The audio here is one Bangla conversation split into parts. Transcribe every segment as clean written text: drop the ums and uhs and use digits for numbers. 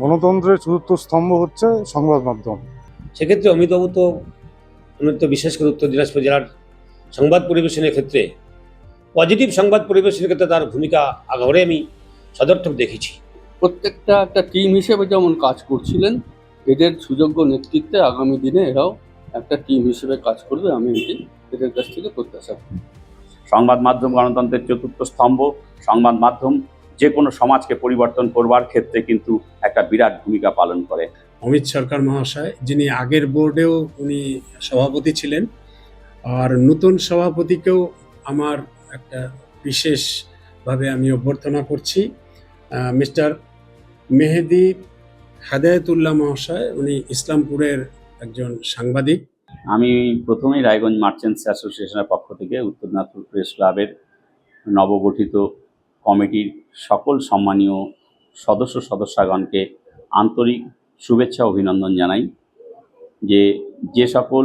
গণতন্ত্রের চতুর্থ স্তম্ভ হচ্ছে সংবাদ মাধ্যম। সেক্ষেত্রে অমিতবাবু তো বিশেষ করে উত্তর দিনাজপুর জেলার সংবাদ পরিবেশনের ক্ষেত্রে পজিটিভ সংবাদ পরিবেশনের ক্ষেত্রে তার ভূমিকা আগাগোড়াই আমি সদর্থক দেখেছি। প্রত্যেকটা একটা টিম হিসেবে যেমন কাজ করছিলেন, এদের সুযোগ্য নেতৃত্বে আগামী দিনে এরাও একটা টিম হিসেবে কাজ করবে, আমি এদের কাছ থেকে প্রত্যাশা করি। সংবাদ মাধ্যম গণতন্ত্রের চতুর্থ স্তম্ভ। সংবাদ মাধ্যম যে কোনো সমাজকে পরিবর্তন করবার ক্ষেত্রে কিন্তু একটা বিরাট ভূমিকা পালন করে। অমিত সরকার মহাশয়, যিনি আগের বোর্ডেও উনি সভাপতি ছিলেন, আর নতুন সভাপতিকেও আমার একটা বিশেষভাবে আমি অভ্যর্থনা করছি। মিস্টার মেহেদি হেদায়েতুল্লাহ মহাশয়, উনি ইসলামপুরের একজন সাংবাদিক। আমি প্রথমেই রায়গঞ্জ মার্চেন্টস অ্যাসোসিয়েশনের পক্ষ থেকে উত্তর দিনাজপুর প্রেস ক্লাবের নবগঠিত কমিটির সকল সম্মানীয় সদস্যগণকে আন্তরিক শুভেচ্ছা অভিনন্দন জানাই। যে সকল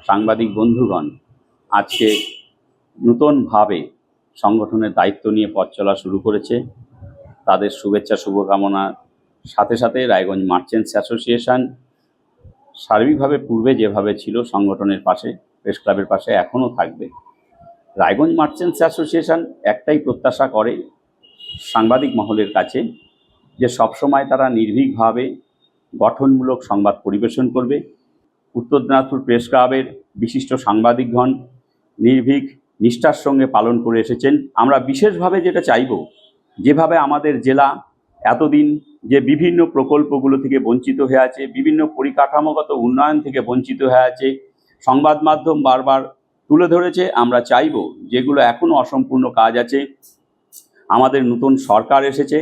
সাংবাদিক বন্ধুগণ আজকে নূতনভাবে সংগঠনের দায়িত্ব নিয়ে পথ চলা শুরু করেছে, তাদের শুভেচ্ছা শুভকামনার সাথে সাথে রায়গঞ্জ মার্চেন্টস অ্যাসোসিয়েশন সার্বিকভাবে পূর্বে যেভাবে ছিল সংগঠনের পাশে, প্রেস ক্লাবের পাশে এখনও থাকবে। রায়গঞ্জ মার্চেন্টস অ্যাসোসিয়েশন একটাই প্রত্যাশা করে সাংবাদিক মহলের কাছে, যে সবসময় তারা নির্ভীকভাবে গঠনমূলক সংবাদ পরিবেশন করবে। উত্তর দিনাজপুর প্রেস ক্লাবের বিশিষ্ট সাংবাদিকগণ নির্ভীক নিষ্ঠার সঙ্গে পালন করে এসেছেন। আমরা বিশেষভাবে যেটা চাইব, যেভাবে আমাদের জেলা এতদিন যে বিভিন্ন প্রকল্পগুলো থেকে বঞ্চিত হয়ে আছে, বিভিন্ন পরিকাঠামোগত উন্নয়ন থেকে বঞ্চিত হয়ে আছে, সংবাদ মাধ্যম বারবার তুলে ধরেছে। আমরা চাইব যেগুলো এখনও অসম্পূর্ণ কাজ আছে, আমাদের নতুন সরকার এসেছে,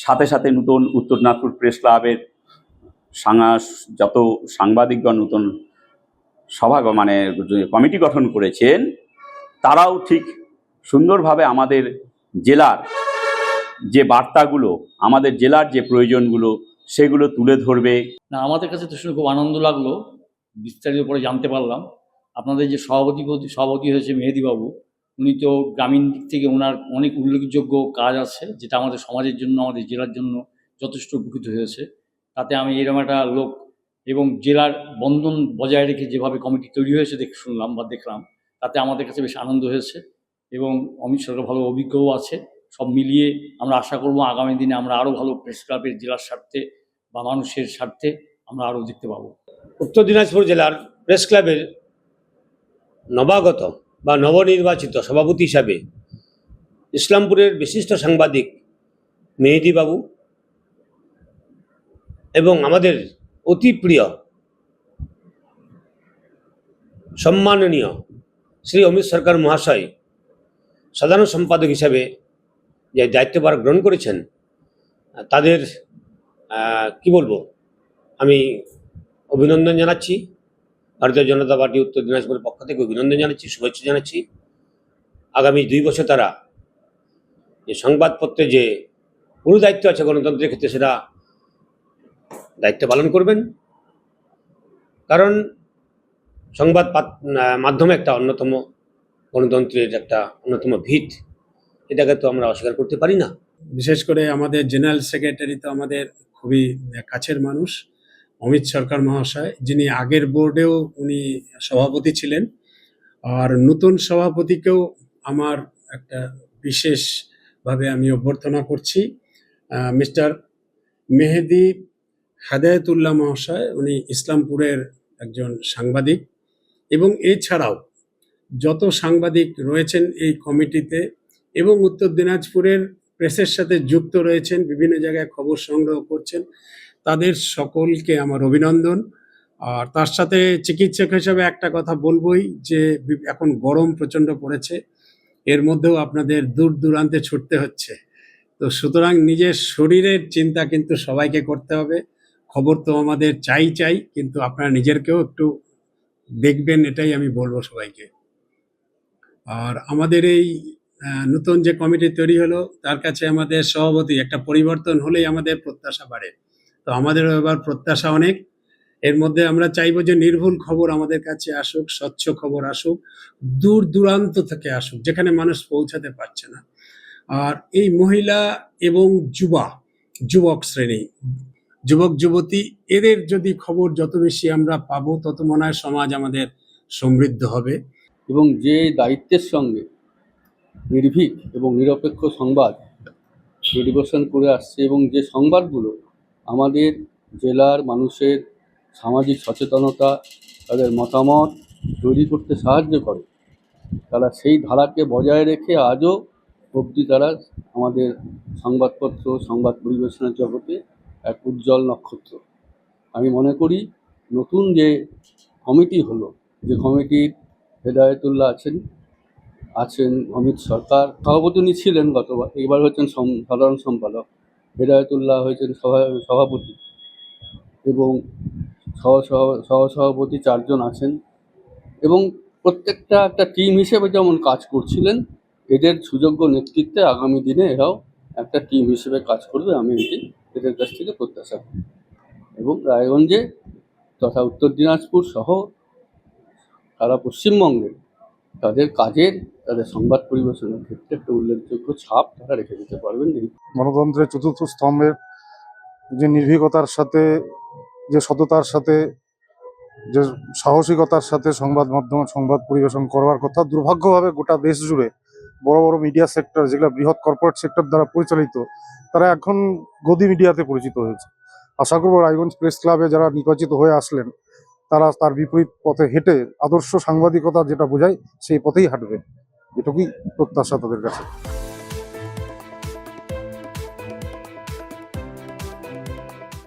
সাথে সাথে নতুন উত্তর দিনাজপুর প্রেস ক্লাবের যত সাংবাদিকগণ নতুন কমিটি গঠন করেছেন, তারাও ঠিক সুন্দরভাবে আমাদের জেলার যে বার্তাগুলো, আমাদের জেলার যে প্রয়োজনগুলো, সেগুলো তুলে ধরবে। না, আমাদের কাছে তো শুনে খুব আনন্দ লাগলো, বিস্তারিত পরে জানতে পারলাম। আপনাদের যে সভাপতি হয়েছে মেহেদিবাবু, উনি তো গ্রামীণ দিক থেকে ওনার অনেক উল্লেখযোগ্য কাজ আছে, যেটা আমাদের সমাজের জন্য, আমাদের জেলার জন্য যথেষ্ট উপকৃত হয়েছে। তাতে আমি এরকম একটা লোক এবং জেলার বন্ধন বজায় রেখে যেভাবে কমিটি তৈরি হয়েছে শুনলাম বা দেখলাম, তাতে আমাদের কাছে বেশ আনন্দ হয়েছে। এবং অমিত সরকার ভালো অভিজ্ঞও আছে। সব মিলিয়ে আমরা আশা করব আগামী দিনে আমরা আরও ভালো প্রেস ক্লাবের জেলার স্বার্থে বা মানুষের স্বার্থে আমরা আরও দেখতে পাবো। উত্তর দিনাজপুর জেলার প্রেস ক্লাবের নবাগত বা নবনির্বাচিত সভাপতি হিসাবে ইসলামপুরের বিশিষ্ট সাংবাদিক মেহেদিবাবু এবং আমাদের অতি প্রিয় সম্মাননীয় শ্রী অমিত সরকার মহাশয় সাধারণ সম্পাদক হিসাবে যে দায়িত্বভার গ্রহণ করেছেন, তাদের কি বলবো, আমি অভিনন্দন জানাচ্ছি। ভারতীয় জনতা পার্টি উত্তর দিনাজপুরের পক্ষ থেকে অভিনন্দন জানাচ্ছি, শুভেচ্ছা জানাচ্ছি। আগামী 2 বছর তারা যে সংবাদপত্রে যে পুরো দায়িত্ব আছে গণতন্ত্রের ক্ষেত্রে, সেটা দায়িত্ব পালন করবেন। কারণ সংবাদ মাধ্যমে একটা অন্যতম গণতন্ত্রের একটা অন্যতম ভিত, এটাকে তো আমরা অস্বীকার করতে পারি না। বিশেষ করে আমাদের জেনারেল সেক্রেটারি তো আমাদের খুবই কাছের মানুষ, অমিত সরকার মহাশয়, যিনি আগের বোর্ডেও উনি সভাপতি ছিলেন, আর নতুন সভাপতিকেও আমার একটা বিশেষভাবে আমি অভ্যর্থনা করছি। মিস্টার মেহেদি হেদায়েতুল্লাহ মহাশয়, উনি ইসলামপুরের একজন সাংবাদিক, এবং এছাড়াও যত সাংবাদিক রয়েছেন এই কমিটিতে এবং উত্তর দিনাজপুরের প্রেসের সাথে যুক্ত রয়েছেন, বিভিন্ন জায়গায় খবর সংগ্রহ করছেন, তাদের সকলকে আমার অভিনন্দন। আর তার সাথে চিকিৎসক হিসাবে একটা কথা বলবই, যে এখন গরম প্রচণ্ড পড়েছে, এর মধ্যেও আপনাদের দূর দূরান্তে ছুটতে হচ্ছে, তো সুতরাং নিজের শরীরের চিন্তা কিন্তু সবাইকে করতে হবে। খবর তো আমাদের চাই, কিন্তু আপনারা নিজেরকেও একটু দেখবেন, এটাই আমি বলবো সবাইকে। আর আমাদের এই নতুন যে কমিটি তৈরি হলো, তার কাছে আমাদের সভাপতি একটা পরিবর্তন হলেই আমাদের প্রত্যাশা বাড়ে, তো আমাদেরও এবার প্রত্যাশা অনেক। এর মধ্যে আমরা চাইবো যে নির্ভুল খবর আমাদের কাছে আসুক, স্বচ্ছ খবর আসুক, দূর দূরান্ত থেকে আসুক, যেখানে মানুষ পৌঁছাতে পারছে না। আর এই মহিলা এবং যুবা যুবক শ্রেণী, যুবক যুবতী, এদের যদি খবর যত বেশি আমরা পাবো, তত মনে হয় সমাজ আমাদের সমৃদ্ধ হবে। এবং যে দায়িত্বের সঙ্গে নির্ভীক এবং নিরপেক্ষ সংবাদ পরিবেশন করে আসছে, এবং যে সংবাদগুলো আমাদের জেলার মানুষের সামাজিক সচেতনতা, তাদের মতামত তৈরি করতে সাহায্য করে, তারা সেই ধারাকে বজায় রেখে আজও অবধি তারা আমাদের সংবাদপত্র, সংবাদ পরিবেশনের জগতে এক উজ্জ্বল নক্ষত্র। আমি মনে করি নতুন যে কমিটি হলো, যে কমিটির হেদায়েতুল্লাহ আছেন অমিত সরকার, সভাপতি উনি ছিলেন গতবার, এবার হচ্ছেন সাধারণ সম্পাদক। হেদায়েতুল্লাহ হয়েছেন সভাপতি, এবং সহসভাপতি 4 জন আছেন, এবং প্রত্যেকটা একটা টিম হিসেবে যেমন কাজ করছিলেন, এদের সুযোগ্য নেতৃত্বে আগামী দিনে এরাও একটা টিম হিসেবে কাজ করবে, আমি এটি এদের কাছ থেকে প্রত্যাশা করি। এবং রায়গঞ্জে তথা উত্তর দিনাজপুর সহ সারা পশ্চিমবঙ্গে তাদের কাজের, তাদের সংবাদ পরিবেশনের ক্ষেত্রে একটা উল্লেখযোগ্য ছাপ তারা রেখে দিতে পারবেন। গণতন্ত্রের চতুর্থ স্তম্ভের যে নির্ভীকতার সাথে, যে সততার সাথে, যে সাহসিকতার সাথে সংবাদ মাধ্যম সংবাদ পরিবেশন করবার কথা, দুর্ভাগ্যভাবে গোটা দেশ জুড়ে বড় বড় মিডিয়া সেক্টর, যেগুলো বৃহৎ কর্পোরেট সেক্টর দ্বারা পরিচালিত, তারা এখন গদি মিডিয়াতে পরিচিত হয়েছে। আশা করব রায়গঞ্জ প্রেস ক্লাবে যারা নির্বাচিত হয়ে আসলেন, তারা তার বিপরীত পথে হেঁটে আদর্শ সাংবাদিকতা যেটা বোঝায় সেই পথেই হাঁটবে, এটুকুই প্রত্যাশা তাদের কাছে।